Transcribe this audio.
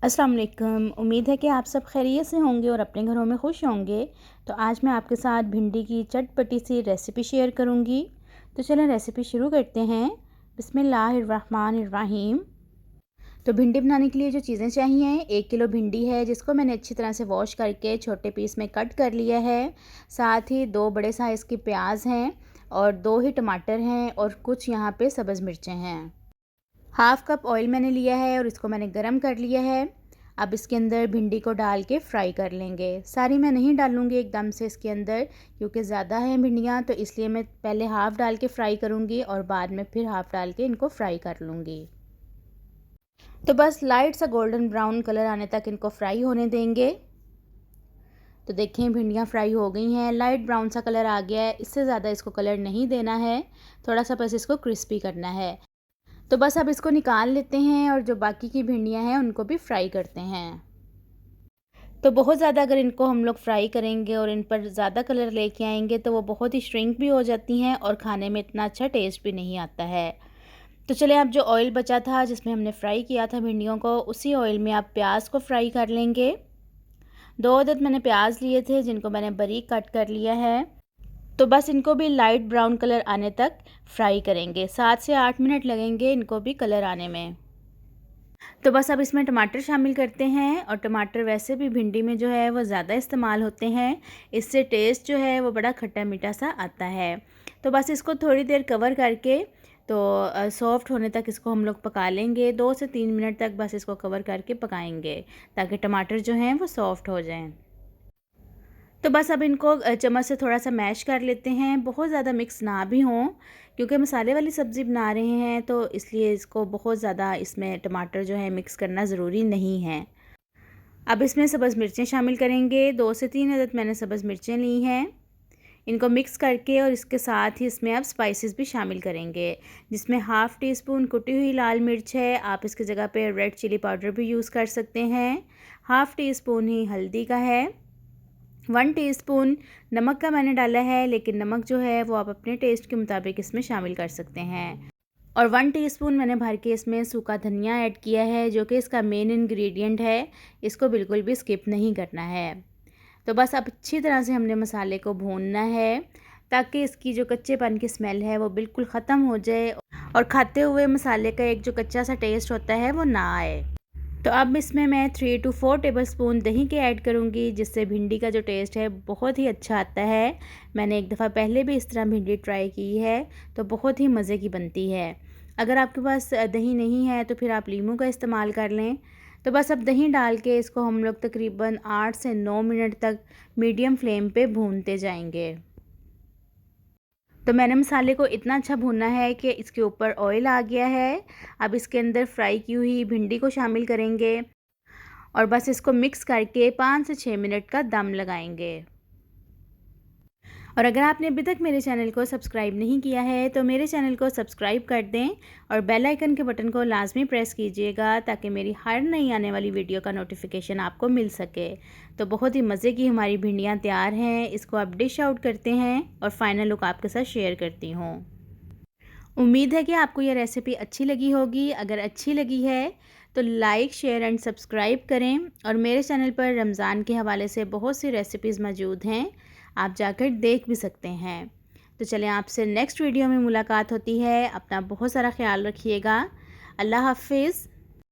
अस्सलाम वालेकुम। उम्मीद है कि आप सब खैरियत से होंगे और अपने घरों में खुश होंगे। तो आज मैं आपके साथ भिंडी की चटपटी सी रेसिपी शेयर करूंगी। तो चलें रेसिपी शुरू करते हैं। बिस्मिल्लाहिर्रहमानिर्रहीम। तो भिंडी बनाने के लिए जो चीज़ें चाहिए, 1 किलो भिंडी है जिसको मैंने अच्छी तरह से वॉश करके छोटे पीस में कट कर लिया है। साथ ही 2 बड़े साइज़ की प्याज हैं और 2 ही टमाटर हैं और कुछ यहाँ पे सब्ज़ मिर्चें हैं। हाफ़ कप ऑयल मैंने लिया है और इसको मैंने गरम कर लिया है। अब इसके अंदर भिंडी को डाल के फ्राई कर लेंगे। सारी मैं नहीं डालूँगी एकदम से इसके अंदर, क्योंकि ज़्यादा है भिंडियाँ, तो इसलिए मैं पहले हाफ़ डाल के फ्राई करूँगी और बाद में फिर हाफ़ डाल के इनको फ्राई कर लूँगी। तो बस लाइट सा गोल्डन ब्राउन कलर आने तक इनको फ्राई होने देंगे। तो देखें भिंडियाँ फ्राई हो गई हैं, लाइट ब्राउन सा कलर आ गया है। इससे ज़्यादा इसको कलर नहीं देना है, थोड़ा सा बस इसको क्रिस्पी करना है। तो बस अब इसको निकाल लेते हैं और जो बाकी की भिंडियाँ हैं उनको भी फ्राई करते हैं। तो बहुत ज़्यादा अगर इनको हम लोग फ्राई करेंगे और इन पर ज़्यादा कलर लेके आएंगे तो वो बहुत ही श्रिंक भी हो जाती हैं और खाने में इतना अच्छा टेस्ट भी नहीं आता है। तो चलिए, अब जो ऑयल बचा था जिसमें हमने फ्राई किया था भिंडियों को, उसी ऑयल में आप प्याज को फ्राई कर लेंगे। 2 अदद मैंने प्याज लिए थे जिनको मैंने बारीक कट कर लिया है। तो बस इनको भी लाइट ब्राउन कलर आने तक फ्राई करेंगे। 7 से 8 मिनट लगेंगे इनको भी कलर आने में। तो बस अब इसमें टमाटर शामिल करते हैं और टमाटर वैसे भी भिंडी में जो है वो ज़्यादा इस्तेमाल होते हैं। इससे टेस्ट जो है वो बड़ा खट्टा मीठा सा आता है। तो बस इसको थोड़ी देर कवर करके सॉफ़्ट होने तक इसको हम लोग पका लेंगे। 2 से 3 मिनट तक बस इसको कवर करके पकाएंगे ताकि टमाटर जो हैं वो सॉफ़्ट हो जाएं। तो बस अब इनको चम्मच से थोड़ा सा मैश कर लेते हैं, बहुत ज़्यादा मिक्स ना भी हों, क्योंकि मसाले वाली सब्ज़ी बना रहे हैं तो इसलिए इसको बहुत ज़्यादा इसमें टमाटर जो है मिक्स करना ज़रूरी नहीं है। अब इसमें सब्ज़ मिर्चें शामिल करेंगे। 2 से 3 अदद मैंने सब्ज़ मिर्चें ली हैं। इनको मिक्स करके और इसके साथ ही इसमें अब स्पाइसेस भी शामिल करेंगे, जिसमें हाफ़ टी स्पून कुटी हुई लाल मिर्च है। आप इसकी जगह पे रेड चिली पाउडर भी यूज़ कर सकते हैं। हाफ़ टी स्पून ही हल्दी का है। 1 टीस्पून नमक का मैंने डाला है, लेकिन नमक जो है वो आप अपने टेस्ट के मुताबिक इसमें शामिल कर सकते हैं। और 1 टीस्पून मैंने भर के इसमें सूखा धनिया ऐड किया है, जो कि इसका मेन इंग्रेडिएंट है। इसको बिल्कुल भी स्किप नहीं करना है। तो बस अब अच्छी तरह से हमने मसाले को भूनना है ताकि इसकी जो कच्चेपन की स्मेल है वो बिल्कुल ख़त्म हो जाए और खाते हुए मसाले का एक जो कच्चा सा टेस्ट होता है वो ना आए। तो अब इसमें मैं 3 to 4 टेबलस्पून दही के ऐड करूँगी, जिससे भिंडी का जो टेस्ट है बहुत ही अच्छा आता है। मैंने एक दफ़ा पहले भी इस तरह भिंडी ट्राई की है तो बहुत ही मज़े की बनती है। अगर आपके पास दही नहीं है तो फिर आप लीमू का इस्तेमाल कर लें। तो बस अब दही डाल के इसको हम लोग तकरीबन 8 से 9 मिनट तक मीडियम फ्लेम पे भूनते जाएंगे। तो मैंने मसाले को इतना अच्छा भूनना है कि इसके ऊपर ऑयल आ गया है। अब इसके अंदर फ्राई की हुई भिंडी को शामिल करेंगे और बस इसको मिक्स करके 5 से 6 मिनट का दम लगाएंगे। और अगर आपने अभी तक मेरे चैनल को सब्सक्राइब नहीं किया है तो मेरे चैनल को सब्सक्राइब कर दें और बेल आइकन के बटन को लाजमी प्रेस कीजिएगा ताकि मेरी हर नई आने वाली वीडियो का नोटिफिकेशन आपको मिल सके। तो बहुत ही मज़े की हमारी भिंडियाँ तैयार हैं। इसको आप डिश आउट करते हैं और फाइनल लुक आपके साथ शेयर करती हूँ। उम्मीद है कि आपको यह रेसिपी अच्छी लगी होगी। अगर अच्छी लगी है तो लाइक, शेयर एंड सब्सक्राइब करें। और मेरे चैनल पर रमज़ान के हवाले से बहुत सी रेसिपीज़ मौजूद हैं, आप जाकर देख भी सकते हैं। तो चलें, आपसे नेक्स्ट वीडियो में मुलाकात होती है। अपना बहुत सारा ख्याल रखिएगा। अल्लाह हाफ़िज़।